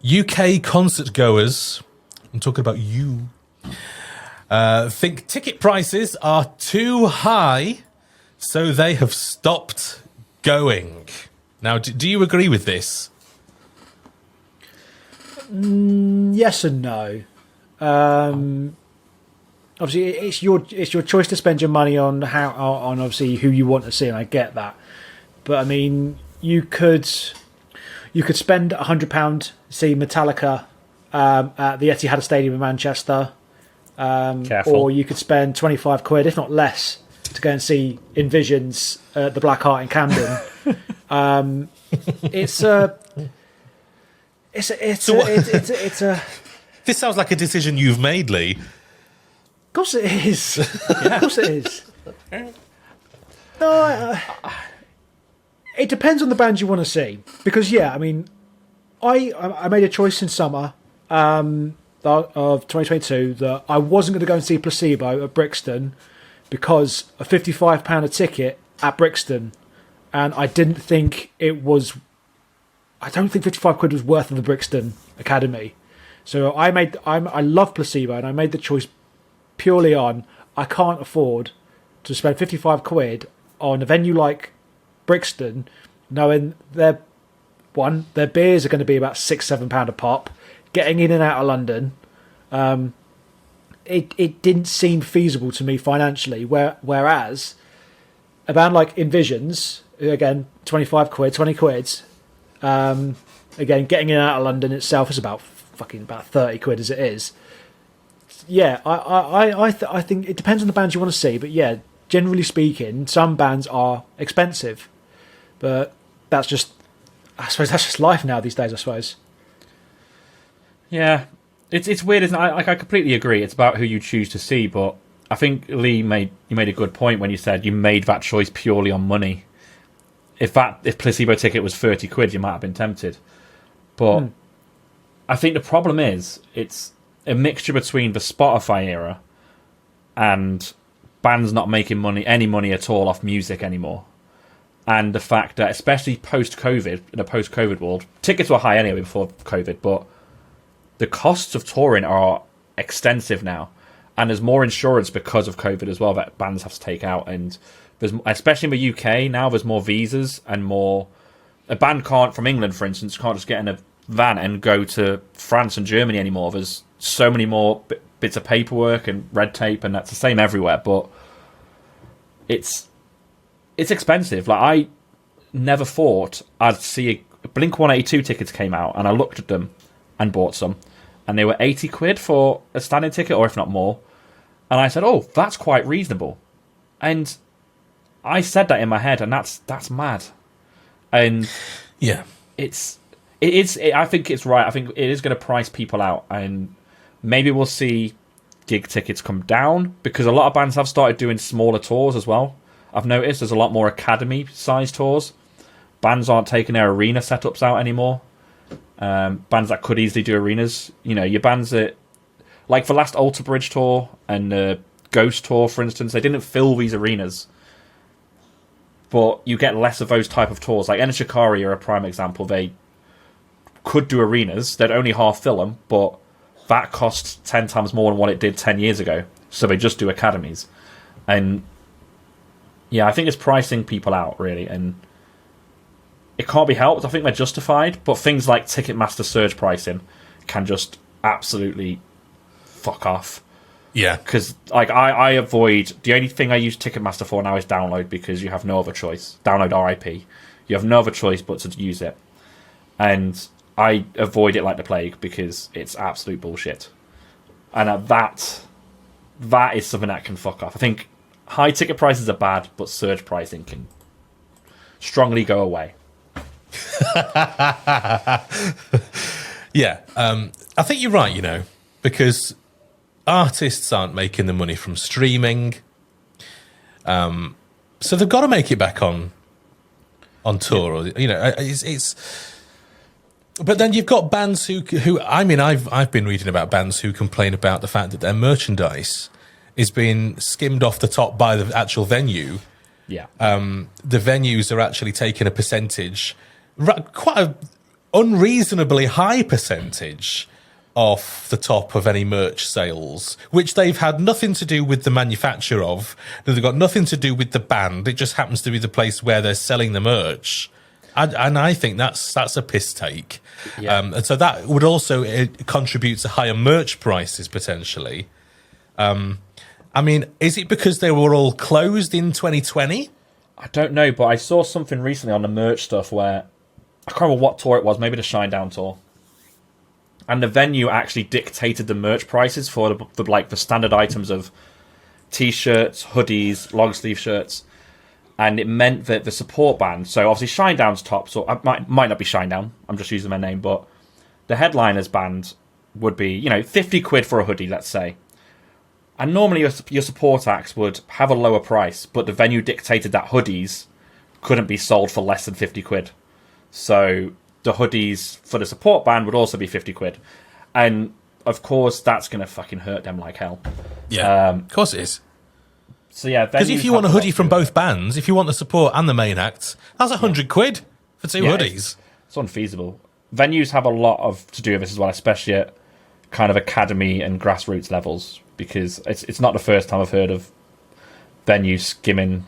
UK concert goers, I'm talking about you, think ticket prices are too high, so they have stopped going. Now, do you agree with this? Yes and no. Obviously, it's your choice to spend your money on on obviously who you want to see, and I get that. But I mean, you could spend £100 see Metallica at the Etihad Stadium in Manchester, or you could spend £25, if not less, to go and see Envision's the Black Heart in Camden. It's a. This sounds like a decision you've made, Lee. Of course it is. Of course it is. No, it depends on the band you want to see. Because, yeah, I mean, I made a choice in summer of 2022 that I wasn't going to go and see Placebo at Brixton because a £55 a ticket at Brixton, and I didn't think it was. I don't think £55 was worth of the Brixton Academy. So I love Placebo, and I made the choice purely on I can't afford to spend £55 on a venue like Brixton, knowing their beers are going to be about £6-7 a pop, getting in and out of London. It didn't seem feasible to me financially. Whereas a band like Envisions, again, £25, 20 quid. Again, getting in and out of London itself is about £30 as it is. Yeah, I think it depends on the bands you want to see, but yeah, generally speaking, some bands are expensive, but I suppose that's just life now these days. I suppose. Yeah, it's weird, isn't it? I completely agree. It's about who you choose to see, but I think Lee made a good point when you said you made that choice purely on money. If Placebo ticket was £30, you might have been tempted. But I think the problem is it's a mixture between the Spotify era and bands not making any money at all off music anymore. And the fact that, especially post-COVID, in a post-COVID world, tickets were high anyway before COVID, but the costs of touring are extensive now. And there's more insurance because of COVID as well that bands have to take out. And there's, especially in the UK now, there's more visas and more. A band from England, for instance, can't just get in a van and go to France and Germany anymore. There's so many more bits of paperwork and red tape, and that's the same everywhere. But it's expensive. Like, I never thought I'd see Blink 182 tickets came out, and I looked at them and bought some, and they were £80 for a standing ticket, or if not more. And I said, "Oh, that's quite reasonable." And I said that in my head, and that's mad. And yeah, I think it's right. I think it is going to price people out, and maybe we'll see gig tickets come down because a lot of bands have started doing smaller tours as well. I've noticed there's a lot more academy-sized tours. Bands aren't taking their arena setups out anymore. Bands that could easily do arenas. You know, your bands that, like the last Alter Bridge tour and Ghost tour, for instance, they didn't fill these arenas. But you get less of those type of tours. Like Enter Shikari are a prime example. They could do arenas. They'd only half fill them, but that costs 10 times more than what it did 10 years ago. So they just do academies. And yeah, I think it's pricing people out, really. And it can't be helped. I think they're justified. But things like Ticketmaster surge pricing can just absolutely fuck off. Yeah. Because like, I avoid... The only thing I use Ticketmaster for now is download, because you have no other choice. Download RIP. You have no other choice but to use it. And I avoid it like the plague because it's absolute bullshit. And that is something that can fuck off. I think high ticket prices are bad, but surge pricing can strongly go away. Yeah. I think you're right, you know, because artists aren't making the money from streaming. So they've got to make it back on tour, or, you know, it's but then you've got bands who I mean, I've been reading about bands who complain about the fact that their merchandise is being skimmed off the top by the actual venue. Yeah. The venues are actually taking a percentage, quite a unreasonably high percentage off the top of any merch sales, which they've had nothing to do with the manufacture of. They've got nothing to do with the band. It just happens to be the place where they're selling the merch. And I think that's a piss take. Yeah. And so that would also contribute to higher merch prices potentially. I mean, is it because they were all closed in 2020? I don't know, but I saw something recently on the merch stuff where I can't remember what tour it was, maybe the Shinedown tour. And the venue actually dictated the merch prices for the standard items of t-shirts, hoodies, long sleeve shirts. And it meant that the support band, so obviously Shinedown's top, so it might not be Shinedown, I'm just using their name, but the headliners band would be, 50 quid for a hoodie, let's say. And normally your support acts would have a lower price, but the venue dictated that hoodies couldn't be sold for less than 50 quid. So the hoodies for the support band would also be 50 quid. And of course, that's going to fucking hurt them like hell. Yeah, of course it is. So yeah, because if you want a hoodie from both bands, if you want the support and the main act, that's 100 quid for two hoodies. It's unfeasible. Venues have a lot to do with this as well, especially at kind of academy and grassroots levels, because it's not the first time I've heard of venues skimming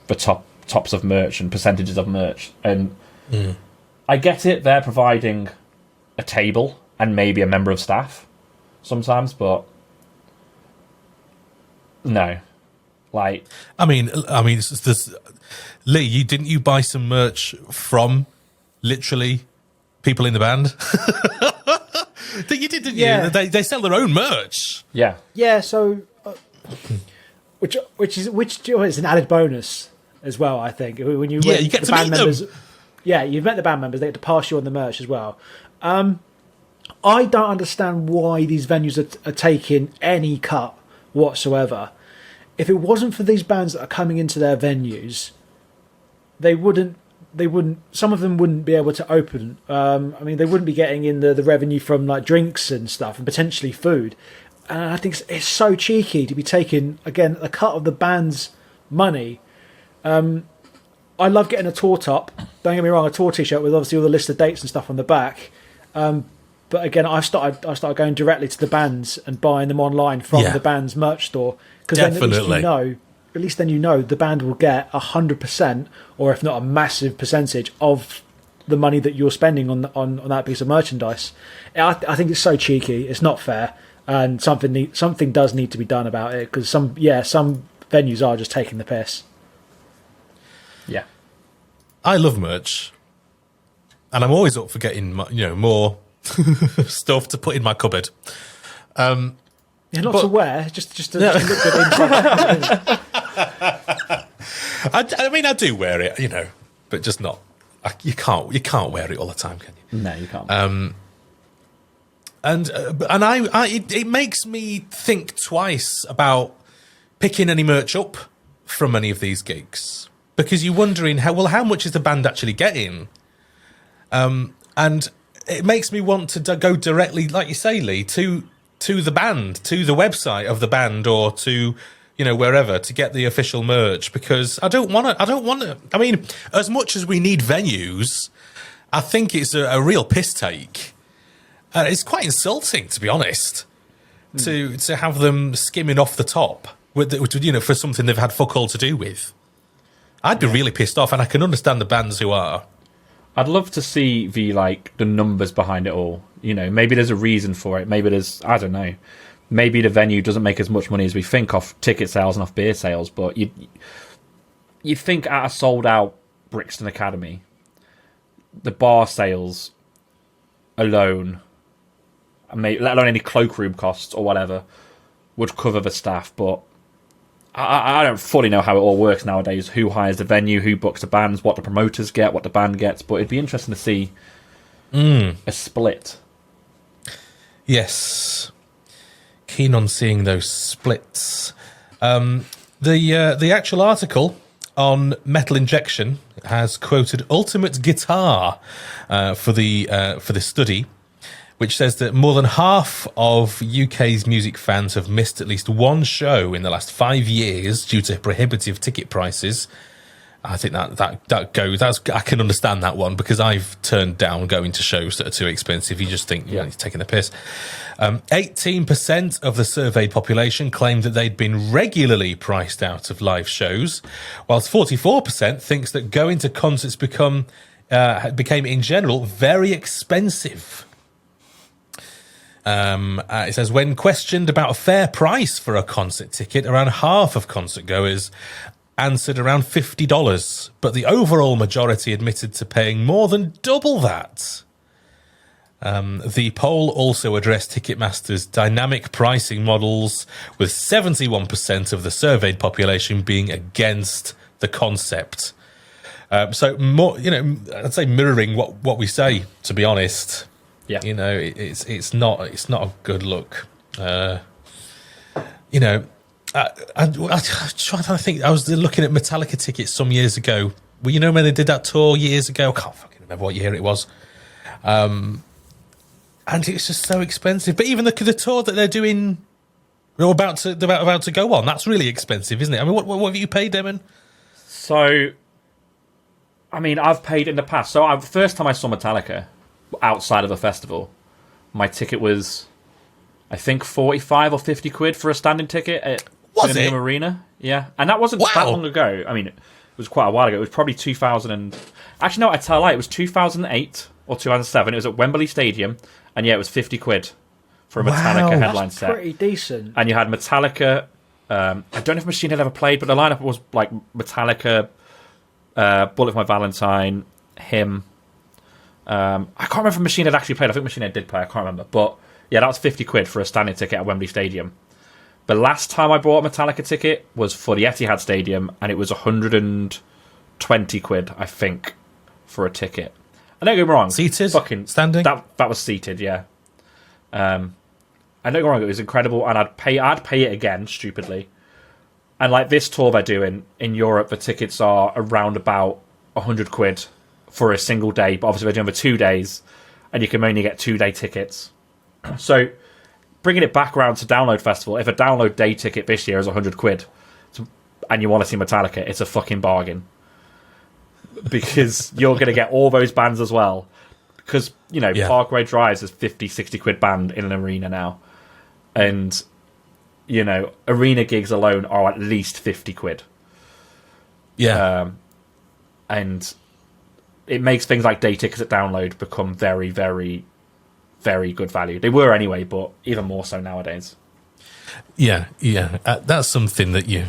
the tops of merch and percentages of merch. And I get it, they're providing a table and maybe a member of staff sometimes, but no. Like, I mean, Lee, didn't you buy some merch from literally people in the band? You did, didn't you? They sell their own merch. Yeah. Yeah. So, which is an added bonus as well. I think when you you get to meet members. Them. Yeah, you've met the band members. They get to pass you on the merch as well. I don't understand why these venues are taking any cut whatsoever. If it wasn't for these bands that are coming into their venues, they wouldn't. Some of them wouldn't be able to open. I mean, they wouldn't be getting in the revenue from like drinks and stuff, and potentially food. And I think it's so cheeky to be taking again a cut of the band's money. I love getting a tour top. Don't get me wrong, a tour t-shirt with obviously all the list of dates and stuff on the back. But again, I started going directly to the bands and buying them online from the band's merch store, because then at least then you know the band will get 100%, or if not a massive percentage of the money that you're spending on that piece of merchandise. I think it's so cheeky. It's not fair, and something does need to be done about it, because some venues are just taking the piss. Yeah, I love merch, and I'm always up for getting more stuff to put in my cupboard. Not to wear, just to look good inside. I mean, I do wear it, but just not. You can't wear it all the time, can you? No, you can't. It makes me think twice about picking any merch up from any of these gigs, because you're wondering how much is the band actually getting, and it makes me want to go directly, like you say, Lee, to the band, to the website of the band, or to wherever, to get the official merch, because I don't want to. I mean, as much as we need venues, I think it's a real piss take. It's quite insulting, to be honest, to have them skimming off the top for something they've had fuck all to do with. I'd be really pissed off, and I can understand the bands who are. I'd love to see the numbers behind it all. Maybe there's a reason for it. Maybe there's, I don't know. Maybe the venue doesn't make as much money as we think off ticket sales and off beer sales, but you think at a sold out Brixton Academy, the bar sales alone, let alone any cloakroom costs or whatever, would cover the staff. But I don't fully know how it all works nowadays. Who hires the venue, who books the bands, what the promoters get, what the band gets. But it'd be interesting to see a split. Yes. Keen on seeing those splits. The actual article on Metal Injection has quoted Ultimate Guitar for the study, which says that more than half of UK's music fans have missed at least one show in the last 5 years due to prohibitive ticket prices. I think that goes. I can understand that one because I've turned down going to shows that are too expensive. You just think, you're taking the piss. 18% of the surveyed population claimed that they'd been regularly priced out of live shows, whilst 44% thinks that going to concerts became in general very expensive. It says, when questioned about a fair price for a concert ticket, around half of concert goers answered around $50, but the overall majority admitted to paying more than double that. The poll also addressed Ticketmaster's dynamic pricing models, with 71% of the surveyed population being against the concept. So more, I'd say mirroring what we say, to be honest. Yeah. It's not a good look. I'm trying to think. I was looking at Metallica tickets some years ago. Well, when they did that tour years ago, I can't fucking remember what year it was. And it's just so expensive. But even the tour that they're doing, they're about to go on, that's really expensive, isn't it? I mean, what have you paid, Eamon? So, I mean, I've paid in the past. So, the first time I saw Metallica outside of a festival, my ticket was, I think, 45 or 50 quid for a standing ticket at Birmingham Arena. Yeah, and that wasn't that long ago. I mean, it was quite a while ago. It was probably 2000 and... Actually, no, I tell a lie. It was 2008 or 2007. It was at Wembley Stadium, and yeah, it was 50 quid for a Metallica headline set. Pretty decent. And you had Metallica. I don't know if Machine had ever played, but the lineup was like Metallica, Bullet for My Valentine, him. I can't remember if Machine Head actually played. I think Machine Head did play. I can't remember, but yeah, that was 50 quid for a standing ticket at Wembley Stadium. The last time I bought a Metallica ticket was for the Etihad Stadium, and it was 120 quid, I think, for a ticket. And don't get me wrong, seated, standing. That was seated, yeah. And don't get me wrong, it was incredible, and I'd pay it again, stupidly. And like this tour they're doing in Europe, the tickets are around about 100 quid for a single day, but obviously they're doing for 2 days, and you can only get 2-day tickets. So, bringing it back around to Download Festival, if a Download day ticket this year is 100 quid, and you want to see Metallica, it's a fucking bargain. Because you're going to get all those bands as well. Because, Parkway Drive is 50, 60 quid band in an arena now. And, arena gigs alone are at least 50 quid. Yeah. And it makes things like day tickets at Download become very, very, very good value. They were anyway, but even more so nowadays. Yeah. That's something that you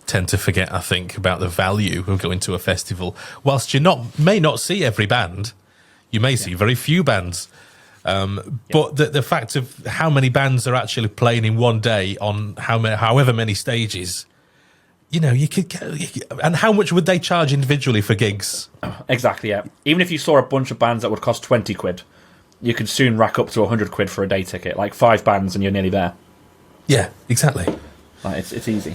tend to forget, I think, about the value of going to a festival. Whilst you may not see every band, you may see very few bands. But the fact of how many bands are actually playing in one day on however many stages, you could get, and how much would they charge individually for gigs? Exactly, yeah. Even if you saw a bunch of bands that would cost 20 quid, you could soon rack up to 100 quid for a day ticket. Like 5 bands and you're nearly there. Yeah, exactly. Like, it's easy.